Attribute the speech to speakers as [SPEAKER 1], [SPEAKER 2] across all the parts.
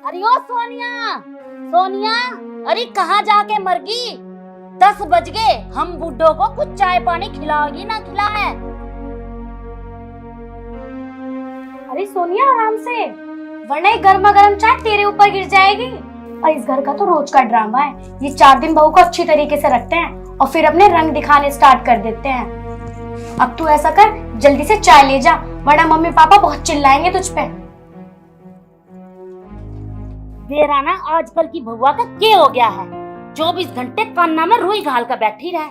[SPEAKER 1] अरे ओ सोनिया, सोनिया, अरे कहाँ जाके मर गई? 10 बज गए, हम बुड्ढों को कुछ चाय पानी खिलाओगी ना खिलाए?
[SPEAKER 2] अरे सोनिया आराम से, वरना ये गर्मा गर्म चाय तेरे ऊपर गिर जाएगी। और इस घर का तो रोज का ड्रामा है। ये 4 दिन बहू को अच्छी तरीके से रखते हैं और फिर अपने रंग दिखाने स्टार्ट कर देते हैं। अब तू ऐसा कर, जल्दी से चाय ले जा, वरना मम्मी पापा बहुत चिल्लाएंगे तुझ पे।
[SPEAKER 1] तेरा ना आजकल की बहुआ का क्या हो गया है? 24 घंटे कान्ना में रुई घाल कर बैठी रहे।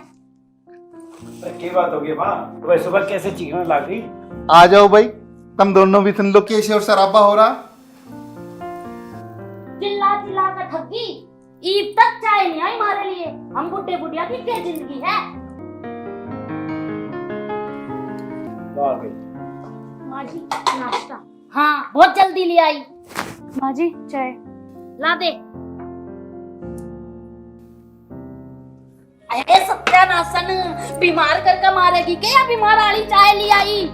[SPEAKER 3] क्या बात होगी माँ? वह सुबह कैसे चीखने लग गई?
[SPEAKER 4] आ जाओ भाई, तुम दोनों भी सुन लो कैसे और शराबा हो रहा।
[SPEAKER 1] चिल्ला चिल्ला कर थक गई, ईद तक चाय नहीं आई हमारे लिए। हम बुढ़े बुढ़िया की क्या जिंदगी है?
[SPEAKER 2] माँ जी नाश्ता।
[SPEAKER 1] हाँ बहुत जल्दी ले आई।
[SPEAKER 2] माँ जी चाय।
[SPEAKER 1] ला दे। अरे सत्यानाशन, बीमार करके मारेगी क्या? बीमार आली चाय ले आई।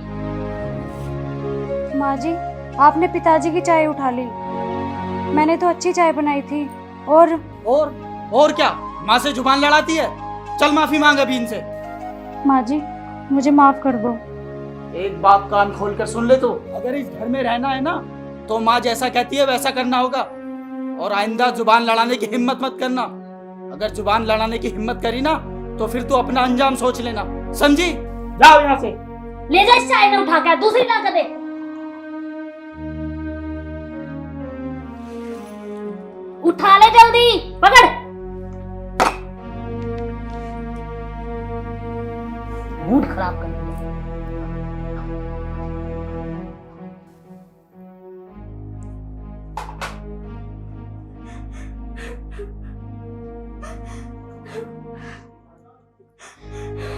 [SPEAKER 2] माँ जी आपने पिताजी की चाय उठा ली, मैंने तो अच्छी चाय बनाई थी। और
[SPEAKER 5] क्या माँ से जुबान लड़ाती है? चल माफी मांग अभी इनसे।
[SPEAKER 2] माँ जी मुझे माफ कर दो।
[SPEAKER 5] एक बात कान खोल कर सुन ले तो, अगर इस घर में रहना है ना तो माँ जैसा कहती है वैसा करना होगा। और आइंदा जुबान लड़ाने की हिम्मत मत करना। अगर जुबान लड़ाने की हिम्मत करी ना तो फिर तू अपना अंजाम सोच लेना, समझी? जाओ यहाँ से।
[SPEAKER 1] ले जा इस चाय ने उठा के, दूसरी ला कर दे। उठा ले जल्दी, पकड़। मूड खराब कर दिया।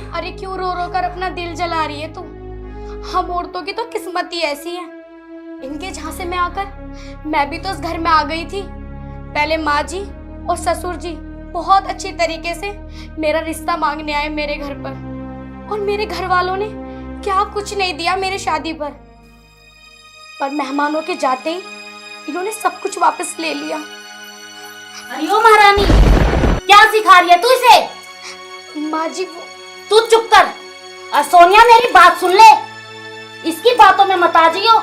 [SPEAKER 2] अरे क्यों रो रो कर अपना दिल जला रही है तू? हम औरतों की तो किस्मत ही ऐसी है। इनके झांसे में आकर मैं भी तो इस घर में आ गई थी। पहले माँ जी और ससुर जी बहुत अच्छी तरीके से मेरा रिश्ता मांगने आए मेरे घर पर, और मेरे घर वालों ने क्या कुछ नहीं दिया मेरे शादी पर मेहमानों के जाते ही इन्होंने सब कुछ वापस ले लिया।
[SPEAKER 1] अरे ओ महारानी, क्या सिखा रही है तू इसे?
[SPEAKER 2] माँ जी
[SPEAKER 1] तू चुप कर। और सोनिया मेरी बात सुन ले, इसकी बातों में मत आ जाइयो।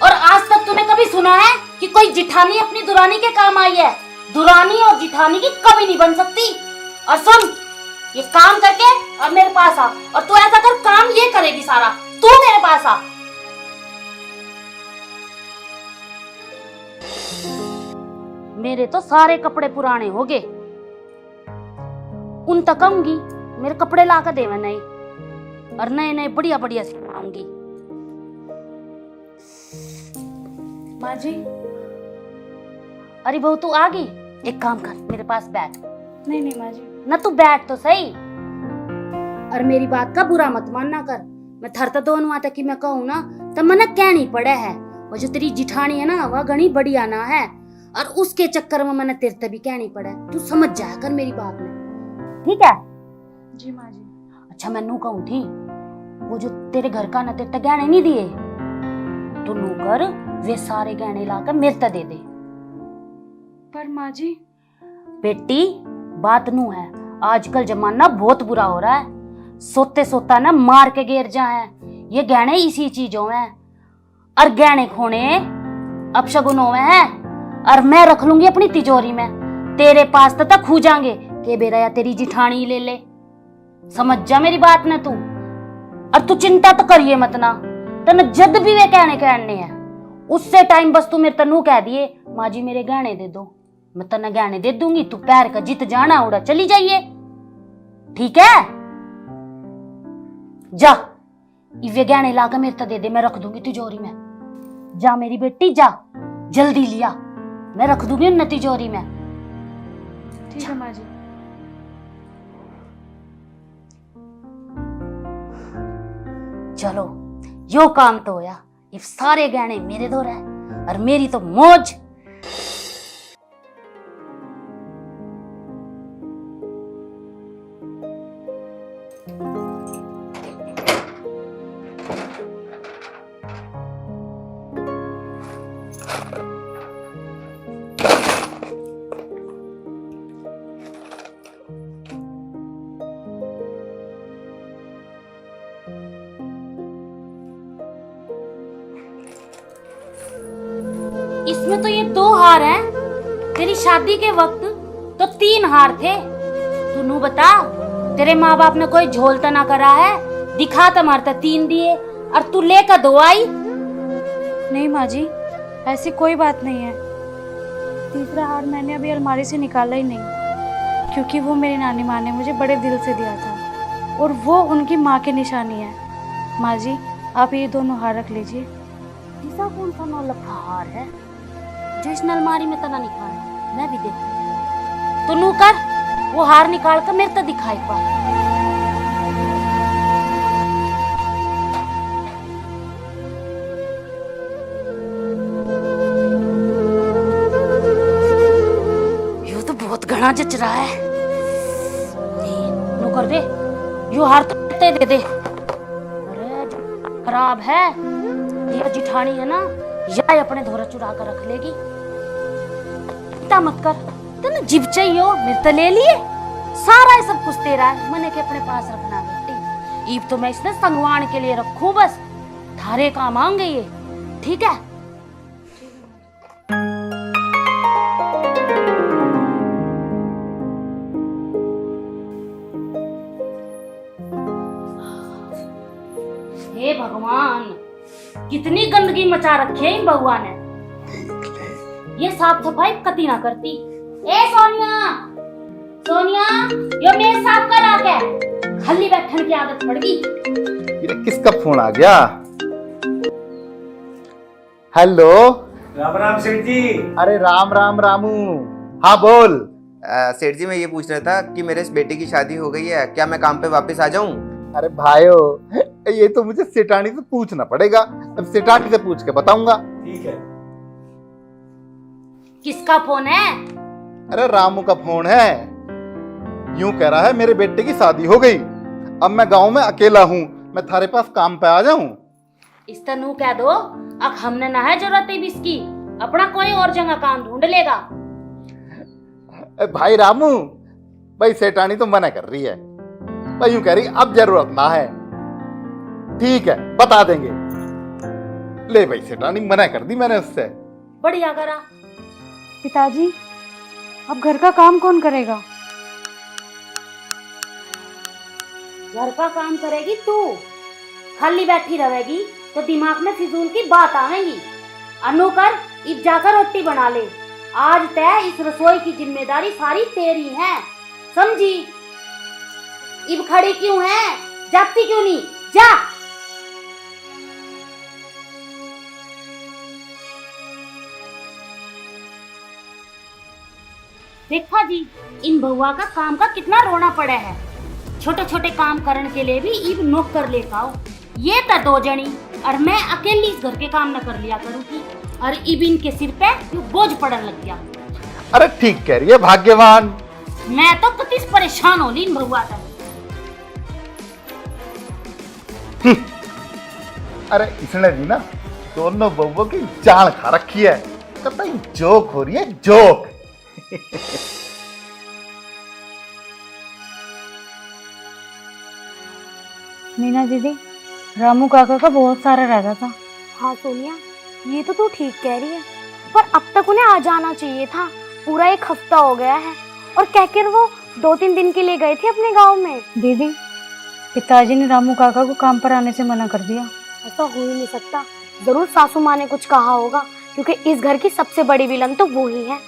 [SPEAKER 1] और आज तक तूने कभी सुना है कि कोई जिठानी अपनी दुरानी के काम आई है? दुरानी और जिठानी की कभी नहीं बन सकती। और सुन, ये काम करके और मेरे पास आ, और तू ऐसा कर, काम ये करेगी सारा। तू मेरे पास आ। मेरे तो सारे कपड़े पुराने हो गए, उन तक आऊंगी, मेरे कपड़े ला कर देवे नहीं, और नए नए बढ़िया बढ़िया सिखाऊंगी।
[SPEAKER 2] माँ जी।
[SPEAKER 1] अरे बहू तू आ गई, एक काम कर, मेरे पास बैठ।
[SPEAKER 2] नहीं नहीं माँ जी।
[SPEAKER 1] न तू बैठ तो सही, और मेरी बात का बुरा मत मानना कर। मैं थरता दोनों तक की मैं कहूँ ना तो मना कहनी पड़े है। वो जो तेरी जिठानी है ना, वह घनी बढ़िया ना है, और उसके चक्कर में मैंने तेरे तभी कहनी पड़े। तू समझ जाया कर मेरी बात में, ठीक है?
[SPEAKER 2] जी माँ जी।
[SPEAKER 1] अच्छा मैं नू कहूँ थी, वो जो तेरे घर का ना तेरे तक गहने नहीं दिए, तो नू कर वे सारे गहने लाकर मेरे तक दे दे।
[SPEAKER 2] पर माँ जी।
[SPEAKER 1] बेटी बात नू है, आजकल जमाना बहुत बुरा हो रहा है। सोते सोता ना मार के गिर जा है। ये गहने इसी चीजों में, और गहने खोने अपशगुनों में है, और मैं रख लूंगी अपनी तिजोरी में। तेरे पास तक खू जाएंगे के बेरा या तेरी जिठानी ले ले। समझ जा मेरी बात ना तू। और तू चिंता तो करिए मत ना, तने जद भी वे कहने हैं उससे टाइम बस तू मेरे तनु कह दिए, माँ जी मेरे गहने दे दो, मैं तना गहने दे दूंगी। तू पैर का जित जाना उड़ा चली जाइए, ठीक है? जा इवे गहने लाकर मेरे तक दे दे, मैं रख दूंगी तिजोरी में। जा मेरी बेटी जा, जल्दी लिया, मैं रख दूंगी उन तिजोरी में।
[SPEAKER 2] ठीक है माँ जी।
[SPEAKER 1] चलो यो काम तो होया, ये सारे गहने मेरे दो रहे और मेरी तो मौज। इसमें तो ये 2 हार हैं। तेरी शादी के वक्त तो 3 हार थे। तू बता, तेरे माँ बाप ने कोई झोलता ना करा है, दिखा तो मारता 3 दिए और तू लेकर 2 आई।
[SPEAKER 2] नहीं माँ जी, ऐसी कोई बात नहीं है। तीसरा हार मैंने अभी अलमारी से निकाला ही नहीं, क्योंकि वो मेरी नानी माँ ने मुझे बड़े दिल से दिया था और वो उनकी माँ की निशानी है। माँ जी, आप ये दोनों हार रख लीजिए।
[SPEAKER 1] ऐसा कौन सा 9 लाख का हार है जो इस अलमारी में तना निकाला? मैं भी देखूं। तो नू कर, वो हार निकाल कर मेरे तो दिखा एक बार। यो तो बहुत घना जच रहा है। नू कर दे, यो हार तो दे दे। अरे खराब है ये जिठानी है ना, या अपने धोरा चुरा कर रख लेगी। इतना मत कर, तेने जिप चाहिए हो, मेरे तो ले लिए। सारा ये सब कुछ तेरा है, मने के अपने पास रखना बेटी। ईब तो मैं इसने संगवान के लिए रखूं, बस थारे काम आएंगे ये, ठीक है? हे भगवान, कितनी गंदगी मचा रखी है इन बउआ ने। ये साफ सफाई कती ना करती। ए सोनिया, सोनिया, यो मेज साफ कर आके। खाली बैठने की आदत पड़ गई।
[SPEAKER 4] ये किसका फोन आ गया? हेलो।
[SPEAKER 3] राम राम सेठ जी।
[SPEAKER 4] अरे राम राम रामू। हाँ बोल।
[SPEAKER 6] सेठ जी, मैं ये पूछ रहा था कि मेरे इस बेटे की शादी हो गई है, क्या मैं काम पे वापस आ जाऊं?
[SPEAKER 4] अरे भाइयों, ये तो मुझे सेठानी से पूछना पड़ेगा। अब सेठानी से पूछ के बताऊंगा।
[SPEAKER 3] ठीक है।
[SPEAKER 1] किसका फोन है?
[SPEAKER 4] अरे रामू का फोन है। यूं कह रहा है मेरे बेटे की शादी हो गई, अब मैं गांव में अकेला हूँ, मैं थारे पास काम पे आ जाऊं।
[SPEAKER 1] इस तनु कह दो, अब हमने ना है जरूरत है इसकी, अपना कोई और जगह काम ढूंढ लेगा।
[SPEAKER 4] भाई रामू, भाई सेठानी तो मना कर रही है, भाई यूं कह रही अब जरूरत ना है। ठीक है, बता देंगे। ले भाई, सेठानी मना कर दी मैंने उससे।
[SPEAKER 1] बढ़िया करा।
[SPEAKER 2] पिताजी, अब घर का काम कौन करेगा?
[SPEAKER 1] घर का काम करेगी तू, खाली बैठी रहेगी तो दिमाग में फिजूल की बात आएगी। अनु कर, इब जाकर रोटी बना ले। आज तय इस रसोई की जिम्मेदारी सारी तेरी है, समझी? इब खड़ी क्यों है, जाती क्यों नहीं? जा। देखा जी, इन बहुआ का काम का कितना रोना पड़ा है। छोटे छोटे काम करने के लिए भी इब नौकर लेकर आओ। ये तो 2 जनी और मैं अकेली इस घर के काम न कर लिया करूँगी, और इब इनके सिर पे बोझ पड़ने लग गया।
[SPEAKER 4] अरे ठीक कह रही है भाग्यवान।
[SPEAKER 1] मैं तो किस परेशान हो ली इन बहुआ से।
[SPEAKER 4] अरे इसने भी ना दोनों बउओं की जान खा रखी है। कतई जोक हो रही है, जोक।
[SPEAKER 2] मीना दीदी, रामू काका का बहुत सारा रहता था।
[SPEAKER 7] हाँ सोनिया, ये तो तू ठीक कह रही है, पर अब तक उन्हें आ जाना चाहिए था। पूरा 1 हफ्ता हो गया है, और कहकर वो 2-3 दिन के लिए गए थे अपने गांव में।
[SPEAKER 2] दीदी, पिताजी ने रामू काका को काम पर आने से मना कर दिया।
[SPEAKER 7] ऐसा हो ही नहीं सकता, जरूर सासू माँ ने कुछ कहा होगा, क्योंकि इस घर की सबसे बड़ी विलन तो वो ही है।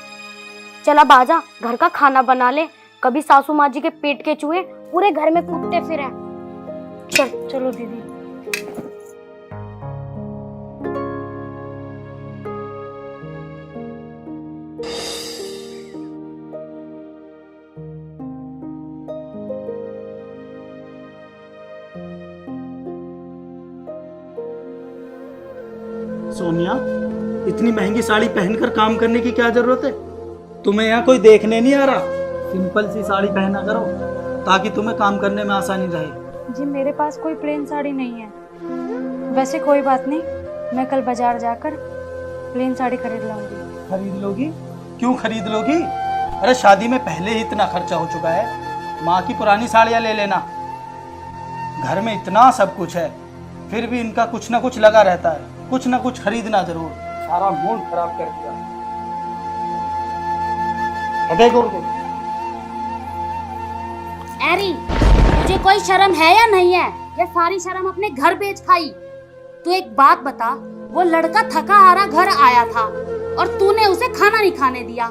[SPEAKER 7] चल अब आजा, घर का खाना बना ले, कभी सासू माँ जी के पेट के चूहे पूरे घर में कूदते फिरे। चल।
[SPEAKER 2] चलो दीदी।
[SPEAKER 5] सोनिया, इतनी महंगी साड़ी पहनकर काम करने की क्या जरूरत है? तुम्हें यहाँ कोई देखने नहीं आ रहा। सिंपल सी साड़ी पहना करो ताकि तुम्हें काम करने में आसानी रहे।
[SPEAKER 2] जी मेरे पास कोई प्लेन साड़ी नहीं है। वैसे कोई बात नहीं, मैं कल बाजार जाकर प्लेन साड़ी खरीद लाऊंगी।
[SPEAKER 5] खरीद लोगी? क्यों खरीद लोगी? अरे शादी में पहले ही इतना खर्चा हो चुका है, माँ की पुरानी साड़ियाँ ले लेना। घर में इतना सब कुछ है, फिर भी इनका कुछ ना कुछ लगा रहता है, कुछ ना कुछ खरीदना जरूर। सारा मूड खराब कर दिया।
[SPEAKER 4] हटे गोर को।
[SPEAKER 1] एरी, तुझे कोई शर्म है या नहीं है? ये सारी शर्म अपने घर बेच खाई। तू एक बात बता, वो लड़का थका हारा घर आया था और तूने उसे खाना नहीं खाने दिया,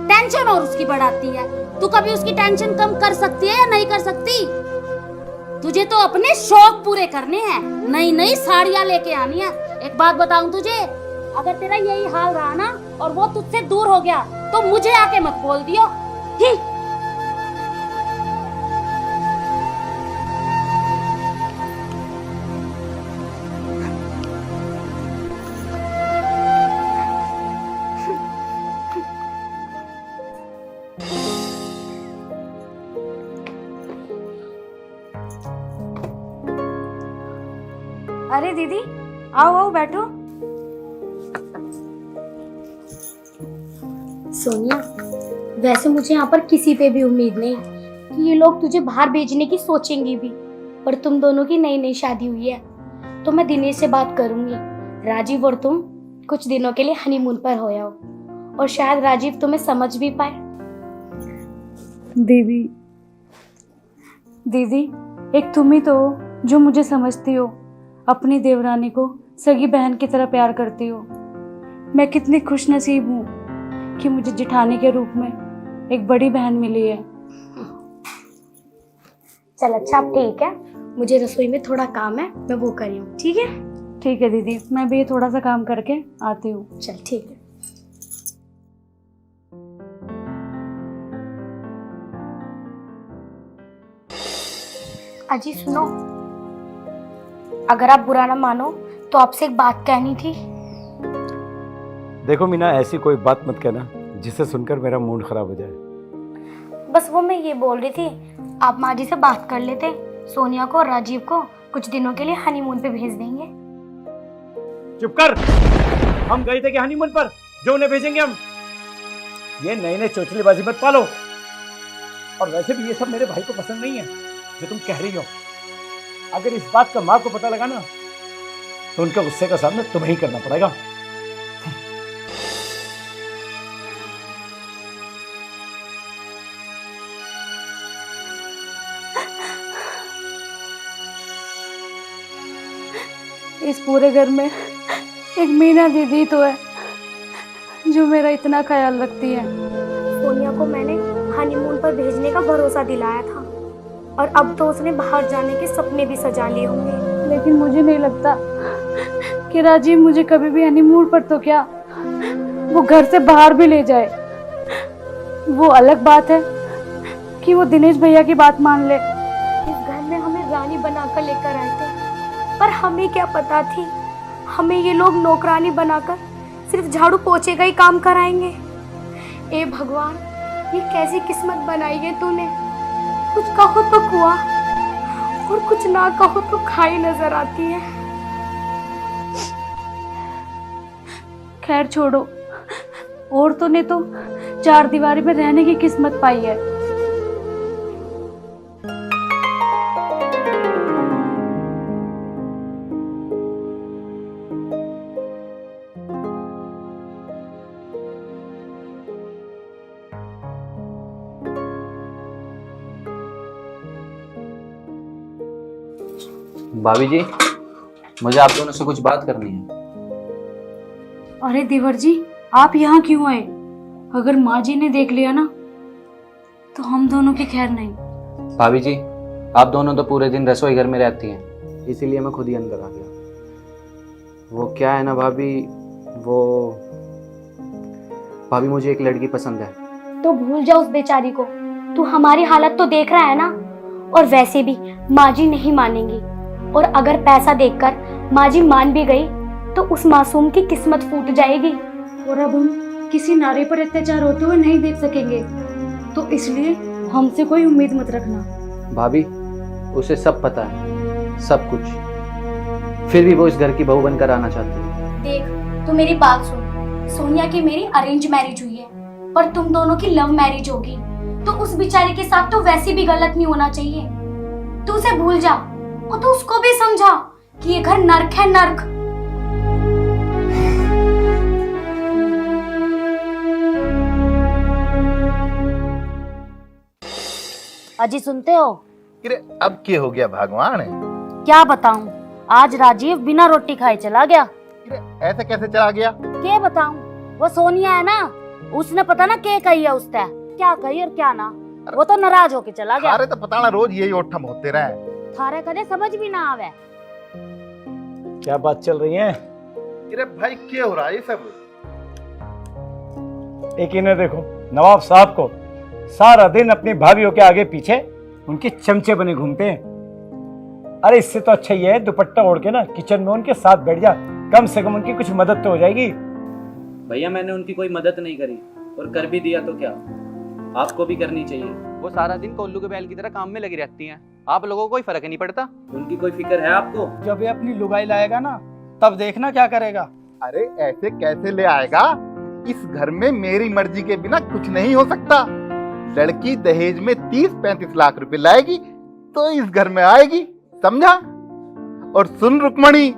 [SPEAKER 1] टेंशन और उसकी बढ़ाती है। तू कभी उसकी टेंशन कम कर सकती है या नहीं कर सकती? तुझे तो अपने शौक पूरे करने हैं, नई नई साड़ियां लेके आनी है। एक बात बताऊं तुझे, अगर तेरा यही हाल रहा ना और वो तुझसे दूर हो गया तो मुझे आके मत बोल दियो।
[SPEAKER 7] अरे दीदी, आओ आओ बैठो। सोनिया, वैसे मुझे यहाँ पर किसी पे भी उम्मीद नहीं कि ये लोग तुझे बाहर भेजने की सोचेंगे भी, पर तुम दोनों की नई नई शादी हुई है तो मैं दिनेश से बात करूंगी। राजीव और तुम कुछ दिनों के लिए हनीमून पर हो आओ और शायद राजीव तुम्हें समझ भी पाए।
[SPEAKER 8] दीदी, दीदी एक तुम ही तो हो जो मुझे समझती हो, अपनी देवरानी को सगी बहन की तरह प्यार करती हो। मैं कितनी खुश नसीब हूँ कि मुझे जिठानी के रूप में एक बड़ी बहन मिली है।
[SPEAKER 7] चल अच्छा, अब ठीक है, मुझे रसोई में थोड़ा काम है, मैं वो कर रही हूँ। ठीक है?
[SPEAKER 8] ठीक है दीदी, मैं भी थोड़ा सा काम करके आती हूँ।
[SPEAKER 7] चल ठीक है। अजी सुनो, अगर आप बुरा ना मानो तो आपसे एक बात कहनी थी।
[SPEAKER 3] देखो मीना, ऐसी कोई बात मत कहना जिसे सुनकर मेरा मूड खराब हो जाए।
[SPEAKER 7] बस वो मैं ये बोल रही थी, आप माँ जी से बात कर लेते, सोनिया को और राजीव को कुछ दिनों के लिए हनीमून पे भेज देंगे।
[SPEAKER 3] चुप कर, हम गए थे कि हनीमून पर जो उन्हें भेजेंगे हम। ये नए नए चोचलेबाजी मत पालो, और वैसे भी ये सब मेरे भाई को पसंद नहीं है जो तुम कह रही हो। अगर इस बात का माँ को पता लगा ना तो उनके गुस्से का सामना तुम्हें ही करना पड़ेगा।
[SPEAKER 8] इस पूरे घर में एक मीना दीदी तो है जो मेरा इतना ख्याल रखती है।
[SPEAKER 7] सोनिया को मैंने हनीमून पर भेजने का भरोसा दिलाया था और अब तो उसने बाहर जाने के सपने भी सजा लिए होंगे।
[SPEAKER 8] लेकिन मुझे नहीं लगता कि राजीव मुझे कभी भी हनीमून पर तो क्या, वो घर से बाहर भी ले जाए। वो अलग बात है कि वो दिनेश भैया की बात मान ले।
[SPEAKER 7] इस घर में हमें रानी बनाकर लेकर आए थे, पर हमें क्या पता थी हमें ये लोग नौकरानी बनाकर सिर्फ झाड़ू पोछे का ही काम कराएंगे। ए भगवान, ये कैसी किस्मत बनाई है तूने। कुछ कहो तो कुआ और कुछ ना कहो तो खाई नजर आती है।
[SPEAKER 8] खैर छोड़ो, औरतों ने तो चार दीवारी में रहने की किस्मत पाई है।
[SPEAKER 9] भाभी जी, मुझे आप दोनों से कुछ बात करनी है।
[SPEAKER 8] अरे देवर जी, आप यहाँ क्यों आए? अगर माँ जी ने देख लिया ना तो हम दोनों की खैर नहीं।
[SPEAKER 9] भाभी जी, आप दोनों तो पूरे दिन रसोई घर में रहती हैं, इसीलिए मैं खुद ही अंदर आ गया। वो क्या है ना भाभी, भाभी मुझे एक लड़की पसंद है।
[SPEAKER 7] तो भूल जा उस बेचारी को, तू हमारी हालत तो देख रहा है ना। और वैसे भी माँ जी नहीं मानेंगी, और अगर पैसा देखकर माँ जी मान भी गई तो उस मासूम की किस्मत फूट जाएगी।
[SPEAKER 8] और अब हम किसी नारी पर अत्याचार होते हुए नहीं देख सकेंगे, तो इसलिए हमसे कोई उम्मीद मत रखना।
[SPEAKER 9] भाभी, उसे सब पता है, सब कुछ, फिर भी वो इस घर की बहू बनकर आना चाहती है।
[SPEAKER 7] देख, तू मेरी बात सुन। सोनिया की मेरी अरेंज मैरिज हुई है, पर तुम दोनों की लव मैरिज होगी, तो उस बेचारे के साथ तो वैसे भी गलत नहीं होना चाहिए। तू उसे भूल जा और तू उसको भी समझा कि ये घर नर्क है, नर्क।
[SPEAKER 1] अजी सुनते हो?
[SPEAKER 4] अरे अब क्या हो गया भगवान?
[SPEAKER 1] क्या बताऊं, आज राजीव बिना रोटी खाए चला गया।
[SPEAKER 4] अरे ऐसे कैसे चला गया?
[SPEAKER 1] क्या बताऊं, वो सोनिया है ना, उसने पता ना क्या कही है उससे, क्या कही और क्या ना, वो तो नाराज होके चला गया।
[SPEAKER 4] अरे तो पता ना रोज यही ओठम होते रहे।
[SPEAKER 1] थारे कदे समझ भी ना आवे।
[SPEAKER 3] क्या बात चल रही है?
[SPEAKER 4] अरे भाई क्या हो रहा है ये सब?
[SPEAKER 3] एक इन्हें देखो, नवाब साहब को सारा दिन अपनी भाभीयों के आगे पीछे उनके चमचे बने घूमते हैं। अरे इससे तो अच्छा ये है दुपट्टा ओढ़ के ना किचन में उनके साथ बैठ जा, कम से कम उनकी कुछ मदद तो हो जाएगी।
[SPEAKER 9] भैया मैंने उनकी कोई मदद नहीं करी, और कर भी दिया तो क्या, आपको भी करनी चाहिए। वो सारा दिन कोल्लू के बैल की तरह काम में लगी रहती हैं, आप लोगों को कोई फर्क नहीं पड़ता। उनकी कोई फिक्र है आपको?
[SPEAKER 5] जब ये अपनी लुगाई लाएगा ना, तब देखना क्या करेगा।
[SPEAKER 4] अरे ऐसे कैसे ले आएगा? इस घर में मेरी मर्जी के बिना कुछ नहीं हो सकता। लड़की दहेज में 30-35 लाख रुपए लाएगी तो इस घर में आएगी, समझा? और सुन रुक्मणी,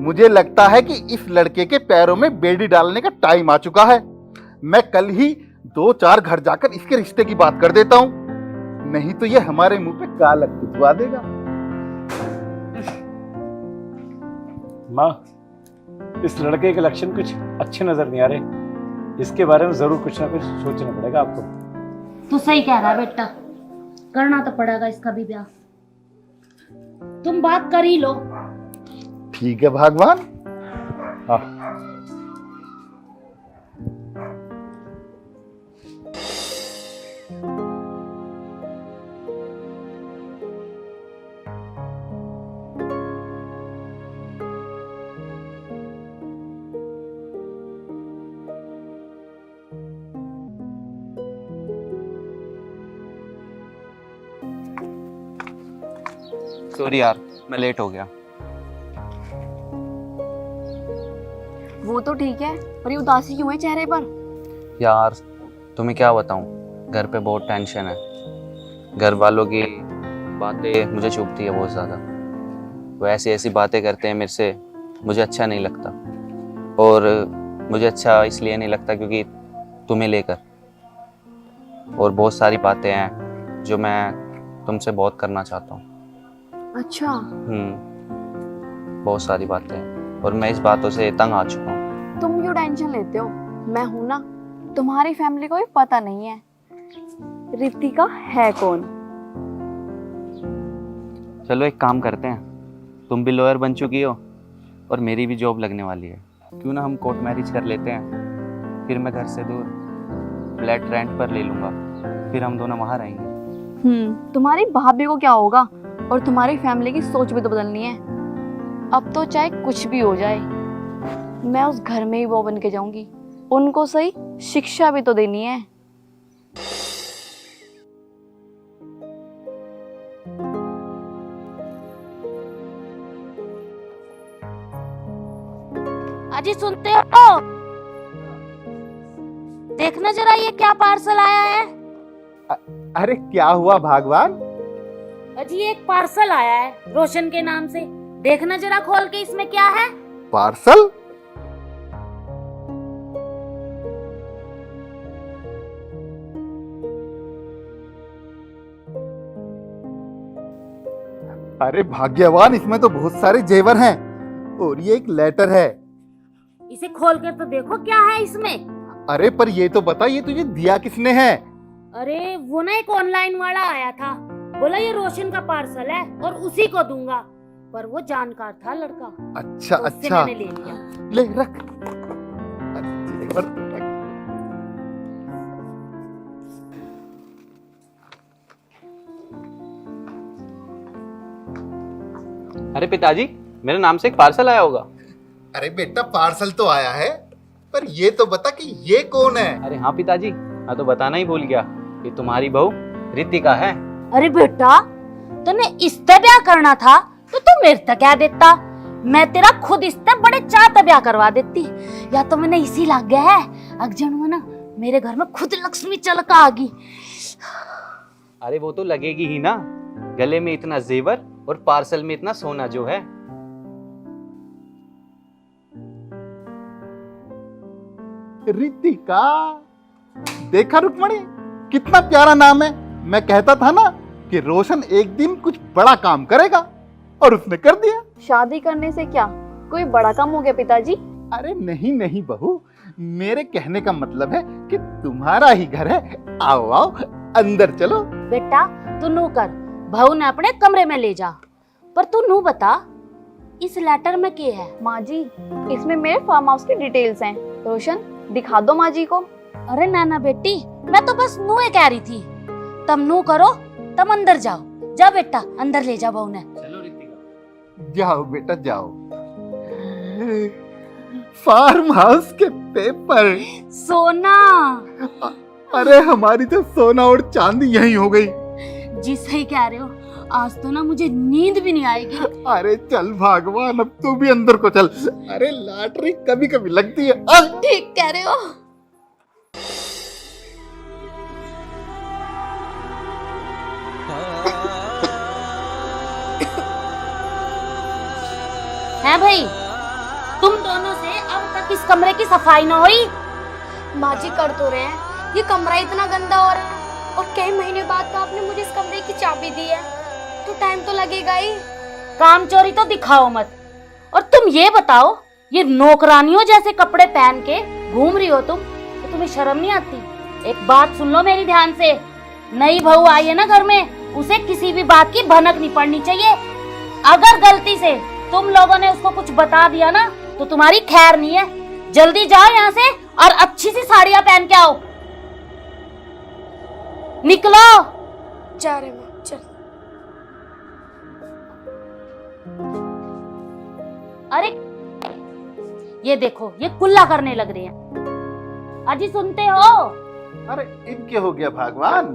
[SPEAKER 4] मुझे लगता है कि इस लड़के के पैरों में बेड़ी डालने का टाइम आ चुका है। मैं कल ही 2-4 घर जाकर इसके रिश्ते की बात कर देता हूँ, नहीं तो ये हमारे मुंह पे कालक कुतवा देगा।
[SPEAKER 3] माँ, इस लड़के के लक्षण कुछ अच्छे नजर नहीं आ रहे, इसके बारे में जरूर कुछ ना कुछ सोचना पड़ेगा आपको।
[SPEAKER 1] तू सही कह रहा है बेटा, करना तो पड़ेगा इसका भी ब्याह। तुम बात कर ही लो।
[SPEAKER 4] ठीक है भगवान।
[SPEAKER 3] हाँ।
[SPEAKER 9] सॉरी यार, मैं लेट हो गया।
[SPEAKER 2] वो तो ठीक है, पर ये उदासी क्यों है चेहरे पर?
[SPEAKER 9] यार तुम्हें क्या बताऊं, घर पे बहुत टेंशन है। घर वालों की बातें मुझे चुभती है बहुत ज़्यादा। वो ऐसी ऐसी बातें करते हैं मेरे से, मुझे अच्छा नहीं लगता। और मुझे अच्छा इसलिए नहीं लगता क्योंकि तुम्हें लेकर, और बहुत सारी बातें हैं जो मैं तुमसे बहुत करना चाहता हूँ।
[SPEAKER 2] अच्छा।
[SPEAKER 9] बहुत सारी बातें हैं और मैं इस बातों से तंग आ चुका हूँ।
[SPEAKER 2] तुम क्यों टेंशन लेते हो? मैं हूं ना। तुम्हारी फैमिली को भी पता नहीं है रितिका है कौन।
[SPEAKER 9] चलो एक काम करते हैं, तुम भी लॉयर बन चुकी हो और मेरी भी जॉब लगने वाली है, क्यों ना हम कोर्ट मैरिज कर लेते हैं। फिर मैं घर से दूर फ्लैट रेंट पर ले लूँगा, फिर हम दोनों वहाँ रहेंगे।
[SPEAKER 2] तुम्हारी भाभी को क्या होगा, और तुम्हारी फैमिली की सोच भी तो बदलनी है। अब तो चाहे कुछ भी हो जाए, मैं उस घर में ही वो बन के जाऊंगी। उनको सही शिक्षा भी तो देनी है।
[SPEAKER 1] अजी सुनते हो? देखना जरा ये क्या पार्सल आया है।
[SPEAKER 4] अरे क्या हुआ भगवान?
[SPEAKER 1] अजी एक पार्सल आया है रोशन के नाम से, देखना जरा खोल के इसमें क्या है।
[SPEAKER 4] पार्सल? अरे भाग्यवान, इसमें तो बहुत सारे जेवर हैं और ये एक लेटर है।
[SPEAKER 1] इसे खोल कर तो देखो क्या है इसमें।
[SPEAKER 4] अरे पर ये तो बता, ये तुझे दिया किसने है?
[SPEAKER 1] अरे वो ना एक ऑनलाइन वाला आया था, बोला ये रोशन का पार्सल है और उसी को दूंगा, पर वो जानकार था लड़का।
[SPEAKER 4] अच्छा
[SPEAKER 1] तो उससे
[SPEAKER 4] अच्छा,
[SPEAKER 1] मैंने ले लिया।
[SPEAKER 4] ले रख। जेवर रख।
[SPEAKER 9] अरे पिताजी, मेरे नाम से एक पार्सल आया होगा।
[SPEAKER 4] अरे बेटा पार्सल तो आया है, पर ये तो बता कि ये कौन है?
[SPEAKER 9] अरे हाँ पिताजी, मैं तो बताना ही भूल गया, ये तुम्हारी बहू रितिका है।
[SPEAKER 1] अरे बेटा, तूने इससे ब्याह करना था तो तू मेरे तक क्या देता, मैं तेरा खुद इससे बड़े चाहता ब्याह करवा देती। या तो मैंने इसी लाग गया है अगजन में ना, मेरे घर में खुद लक्ष्मी चलका आ गई।
[SPEAKER 9] अरे वो तो लगेगी ही ना, गले में इतना जेवर और पार्सल में इतना सोना जो है।
[SPEAKER 4] रितिका, देखा रुक्मणी, कितना प्यारा नाम है। मैं कहता था ना कि रोशन एक दिन कुछ बड़ा काम करेगा, और उसने कर दिया।
[SPEAKER 10] शादी करने से क्या कोई बड़ा काम हो गया पिताजी?
[SPEAKER 4] अरे नहीं नहीं बहू, मेरे कहने का मतलब है कि तुम्हारा ही घर है। आओ आओ, अंदर चलो।
[SPEAKER 1] बेटा तू नू कर, बहू ने अपने कमरे में ले जा। पर तू नू बता, इस लेटर में क्या है?
[SPEAKER 10] माँ जी, इसमें मेरे फार्म हाउस की डिटेल्स हैं। रोशन दिखा दो माँ जी को।
[SPEAKER 1] अरे नाना बेटी, मैं तो बस नू कह रही थी। तम नू करो, तम अंदर जाओ। जा बेटा, अंदर ले जा बहू ने।
[SPEAKER 3] चलो रितिका।
[SPEAKER 4] जाओ बेटा जाओ। फार्म हाउस के पेपर।
[SPEAKER 1] सोना।
[SPEAKER 4] अरे हमारी तो सोना और चांदी यही हो गई।
[SPEAKER 1] जी सही कह रहे हो, आज तो ना मुझे नींद भी नहीं आएगी।
[SPEAKER 4] अरे चल भगवान, अब तू भी अंदर को चल। अरे लॉटरी कभी कभी लगती है।
[SPEAKER 2] ठीक कह रहे हो।
[SPEAKER 1] है भाई, तुम दोनों से अब तक इस कमरे की सफाई ना हुई?
[SPEAKER 2] माँ जी कर तो रहे हैं, ये कमरा इतना गंदा हो रहा है, और कई महीने बाद तो आपने मुझे इस कमरे की चाबी दी है, तो टाइम तो लगेगा ही।
[SPEAKER 1] काम चोरी तो दिखाओ मत। और तुम ये बताओ, ये नौकरानियों जैसे कपड़े पहन के घूम रही हो तुम, तो तुम्हें शर्म नहीं आती? एक बात सुन लो मेरी ध्यान से, नई बहू आई है ना घर में, उसे किसी भी बात की भनक नहीं पड़नी चाहिए। अगर गलती से तुम लोगों ने उसको कुछ बता दिया ना, तो तुम्हारी खैर नहीं है। जल्दी जाओ यहाँ से और अच्छी सी साड़ियाँ पहन के आओ। निकलो।
[SPEAKER 2] जा रहे माँ, चल।
[SPEAKER 1] अरे ये देखो, ये कुल्ला करने लग रहे हैं। अजी सुनते हो?
[SPEAKER 4] अरे इनके हो गया भगवान।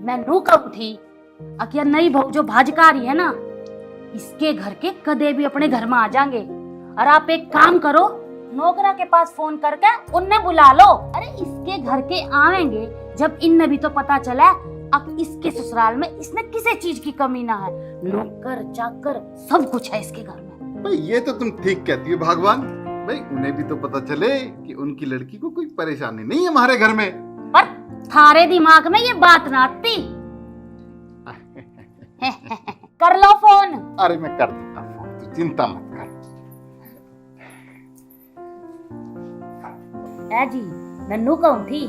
[SPEAKER 1] मैं नू कब उठी, अकिया नई बहू जो भाजका रही है ना, इसके घर के कदे भी अपने घर में आ जाएंगे। और आप एक काम करो, नौकरा के पास फोन करके उन्हें बुला लो। अरे इसके घर के आवेंगे जब इन्हें भी तो पता चला अब इसके ससुराल में इसने किसी चीज की कमी ना है। नौकर चाकर सब कुछ है इसके घर में।
[SPEAKER 4] भाई ये तो तुम ठीक कहती हो भगवान। भाई उन्हें भी तो पता चले कि उनकी लड़की को कोई परेशानी नहीं है हमारे घर में।
[SPEAKER 1] पर थारे दिमाग में ये बात ना आती। कर लो फोन।
[SPEAKER 4] अरे मैं कर देता हूँ, तू चिंता मत कर।
[SPEAKER 1] जी मैं नू कहूं थी,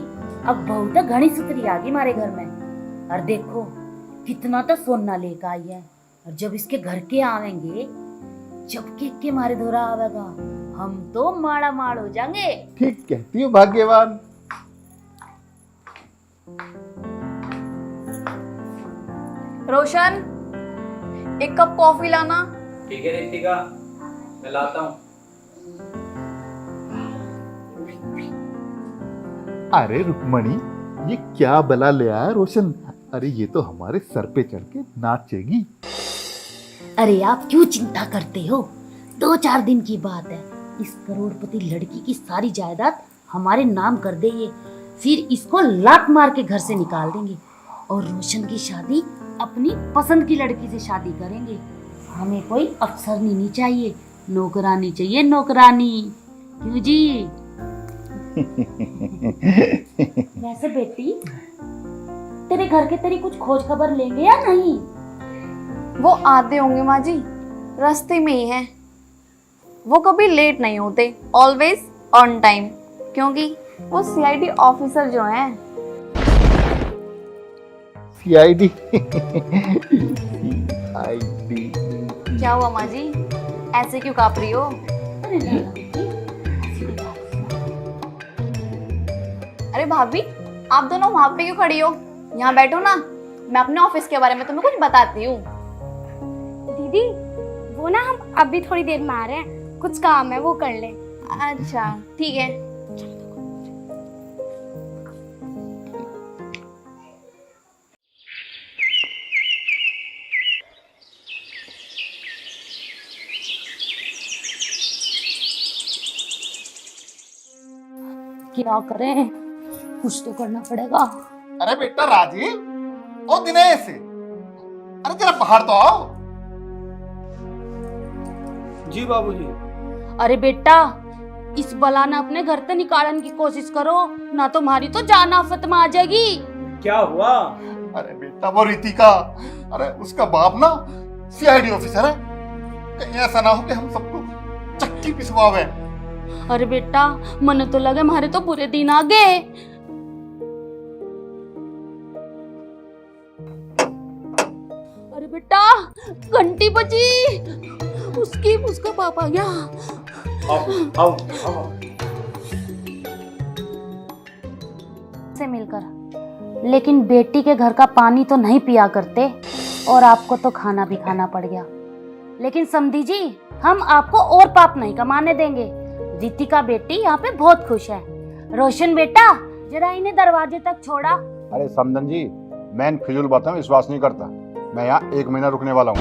[SPEAKER 1] अब बहू तो घनी सुतरी आ गई हमारे घर में। और देखो कितना तो सोना लेकर आई है। और जब इसके घर के आवेंगे, जब के मारे धोरा आवेगा, हम तो माड़ा माड़ हो जाएंगे।
[SPEAKER 4] ठीक कहती हो भाग्यवान।
[SPEAKER 10] रोशन, एक कप कॉफी लाना।
[SPEAKER 5] ठीक है रितिका, मैं लाता हूँ।
[SPEAKER 4] अरे रुक्मणी, ये क्या बला ले आया रोशन? अरे ये तो हमारे सर पे चढ़ के नाचेगी।
[SPEAKER 1] अरे आप क्यों चिंता करते हो, 2-4 दिन की बात है। इस करोड़पति लड़की की सारी जायदाद हमारे नाम कर देंगे, फिर इसको लात मार के घर से निकाल देंगे, और रोशन की शादी अपनी पसंद की लड़की से शादी करेंगे। हमें कोई अफसरनी नहीं चाहिए, नौकरानी चाहिए, नौकरानी। क्यों जी? वैसे बेटी, तेरे घर के तेरी कुछ खोज खबर लेंगे या नहीं?
[SPEAKER 10] वो आते होंगे माँ जी, रास्ते में ही हैं। वो कभी लेट नहीं होते, ऑलवेज ऑन टाइम, क्योंकि वो सीआईडी ऑफिसर जो हैं।
[SPEAKER 4] सीआईडी
[SPEAKER 10] क्या हुआ माँ जी, ऐसे क्यों काँप रही हो? अरे भाभी, आप दोनों वहां पे क्यों खड़ी हो? यहाँ बैठो ना, मैं अपने ऑफिस के बारे में तुम्हें कुछ बताती हूँ।
[SPEAKER 7] दीदी, वो ना हम अभी थोड़ी देर में आ रहे हैं, कुछ काम है वो कर ले।
[SPEAKER 10] अच्छा ठीक है।
[SPEAKER 1] क्या करें, कुछ तो करना पड़ेगा।
[SPEAKER 4] अरे बेटा राजीव, ओ दिनेश, अरे जरा बाहर तो आओ।
[SPEAKER 5] जी बाबूजी।
[SPEAKER 1] अरे बेटा, इस बला ने अपने घर से निकालने की कोशिश करो, ना तुम्हारी तो जान आफत में आ जाएगी।
[SPEAKER 3] क्या हुआ?
[SPEAKER 4] अरे बेटा वो रितिका, अरे उसका बाप ना सीआईडी ऑफिसर है, कहीं ऐसा ना हो कि हम सबको चक्की पिसवावे।
[SPEAKER 2] अरे बेटा मन तो लगे हमारे तो बुरे दिन आ गए। अरे बेटा घंटी बजी, उसका पापा आ गया।
[SPEAKER 3] आओ।
[SPEAKER 1] से मिलकर, लेकिन बेटी के घर का पानी तो नहीं पिया करते और आपको तो खाना भी खाना पड़ गया। लेकिन समधी जी, हम आपको और पाप नहीं कमाने देंगे। रितिका बेटी यहाँ पे बहुत खुश है। रोशन बेटा, जरा इन्हें दरवाजे तक छोड़ा।
[SPEAKER 11] अरे समधन जी, मैं इन फिजूल बातों में विश्वास नहीं करता। मैं यहाँ 1 महीना रुकने वाला हूँ।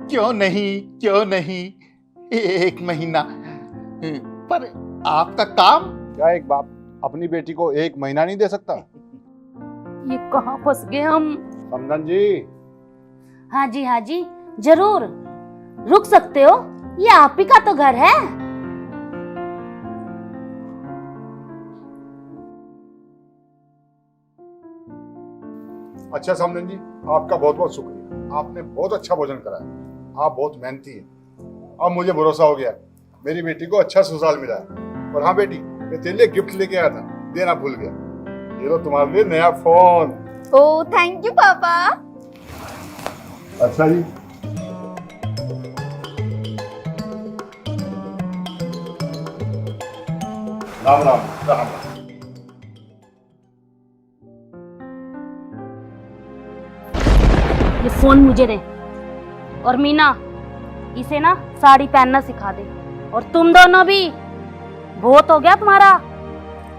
[SPEAKER 4] क्यों नहीं 1 महीना? पर आपका काम?
[SPEAKER 11] क्या एक बाप अपनी बेटी को 1 महीना नहीं दे सकता?
[SPEAKER 1] ये कहाँ फंस गए हम?
[SPEAKER 11] समधन जी।
[SPEAKER 1] हाँ जी जरूर रुक सकते हो, ये आप ही का तो घर है।
[SPEAKER 11] अच्छा समधन जी, आपका बहुत बहुत शुक्रिया। आपने बहुत अच्छा भोजन कराया। आप बहुत मेहनती हैं। अब मुझे भरोसा हो गया, मेरी बेटी को अच्छा ससुराल मिला है। और हाँ बेटी, मैं तेरे लिए गिफ्ट लेके आया था, देना भूल गया। ये लो तुम्हारे लिए नया फोन।
[SPEAKER 10] ओह थैंक यू पापा।
[SPEAKER 11] अच्छा जी। राम राम। राम राम।
[SPEAKER 1] ये फोन मुझे दे, और मीना इसे ना साड़ी पहनना सिखा दे। और तुम दोनों भी, बहुत हो गया तुम्हारा।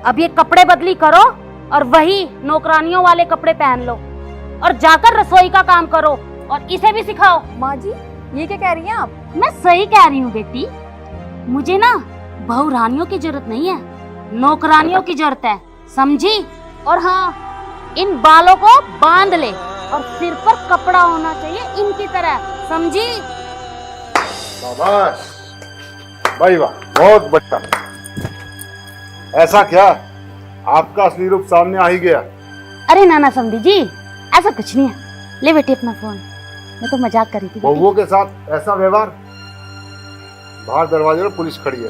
[SPEAKER 1] अब ये कपड़े बदली करो और वही नौकरानियों वाले कपड़े पहन लो और जाकर रसोई का काम करो, और इसे भी सिखाओ।
[SPEAKER 10] माँ जी ये क्या कह रही हैं आप?
[SPEAKER 1] मैं सही कह रही हूँ बेटी, मुझे ना बहू रानियों की जरूरत नहीं है, नौकरानियों की जरूरत है, समझी? और हाँ, इन बालों को बांध ले और सिर पर कपड़ा होना चाहिए इनकी तरह, समझी?
[SPEAKER 11] शाबाश भाई, वाह, बहुत बढ़िया। ऐसा क्या, आपका असली रूप सामने आ ही गया?
[SPEAKER 1] अरे नाना समधी जी, ऐसा कुछ नहीं है। ले बेटी अपना फोन, मैं तो मजाक कर रही थी।
[SPEAKER 11] बहुओं के साथ ऐसा व्यवहार? बाहर दरवाजे पर पुलिस खड़ी है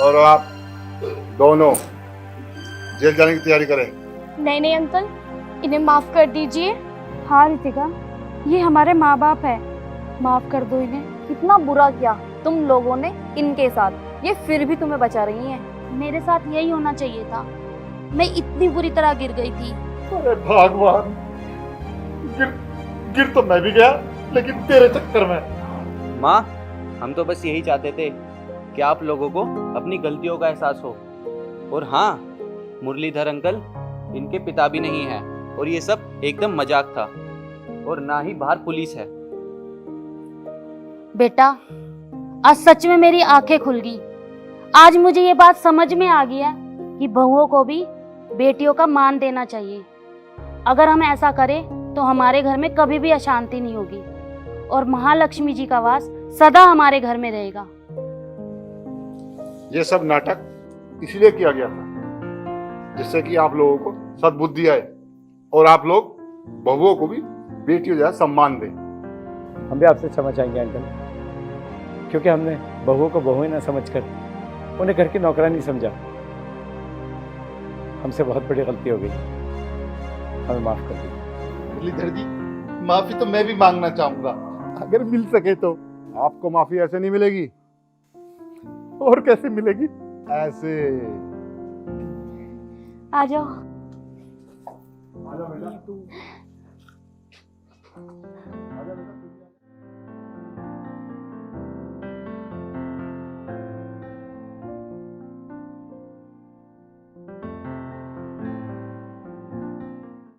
[SPEAKER 11] और आप दोनों जेल जाने की तैयारी करें।
[SPEAKER 2] नहीं अंकल, इन्हें माफ कर दीजिए।
[SPEAKER 8] हाँ रितिका, ये हमारे माँ बाप है, माफ कर दो इन्हें।
[SPEAKER 10] कितना बुरा किया तुम लोगों ने इनके साथ, ये फिर भी तुम्हें बचा रही हैं।
[SPEAKER 1] मेरे साथ यही होना चाहिए था, मैं इतनी बुरी तरह गिर गई थी।
[SPEAKER 11] अरे भगवान, गिर तो मैं भी गया, लेकिन तेरे चक्कर में।
[SPEAKER 9] माँ, हम तो बस यही चाहते थे कि आप लोगों को अपनी गलतियों का एहसास हो। और हाँ, मुरलीधर अंकल इनके पिता भी नहीं है और ये सब एकदम मजाक था, और ना ही बाहर पुलिस है।
[SPEAKER 1] बेटा, आज सच में मेरी आंखें खुल गई। आज मुझे ये बात समझ में आ गई है कि बहुओं को भी बेटियों का मान देना चाहिए। अगर हम ऐसा करें तो हमारे घर में कभी भी अशांति नहीं होगी और महालक्ष्मी जी का वास सदा हमारे घर में रहेगा।
[SPEAKER 11] ये सब नाटक इसलिए किया गया था जिससे कि आप लोगों को सद्बुद्धि आए और आप लोग बहुओं को भी बेटियों जैसा सम्मान दें।
[SPEAKER 3] हम भी आपसे क्षमा चाहेंगे अंकल, क्योंकि हमने बहुओं को बहुएं न समझकर उन्हें घर की नौकरानी समझा। हमसे बहुत बड़ी गलती हो गई, हमें माफ कर दीजिए।
[SPEAKER 4] मुरलीधर जी, माफी तो मैं भी मांगना चाहूंगा, अगर मिल सके तो।
[SPEAKER 11] आपको माफी ऐसे नहीं मिलेगी।
[SPEAKER 4] और कैसे मिलेगी?
[SPEAKER 11] ऐसे।
[SPEAKER 8] आ जाओ।
[SPEAKER 11] आ जाओ बेटा।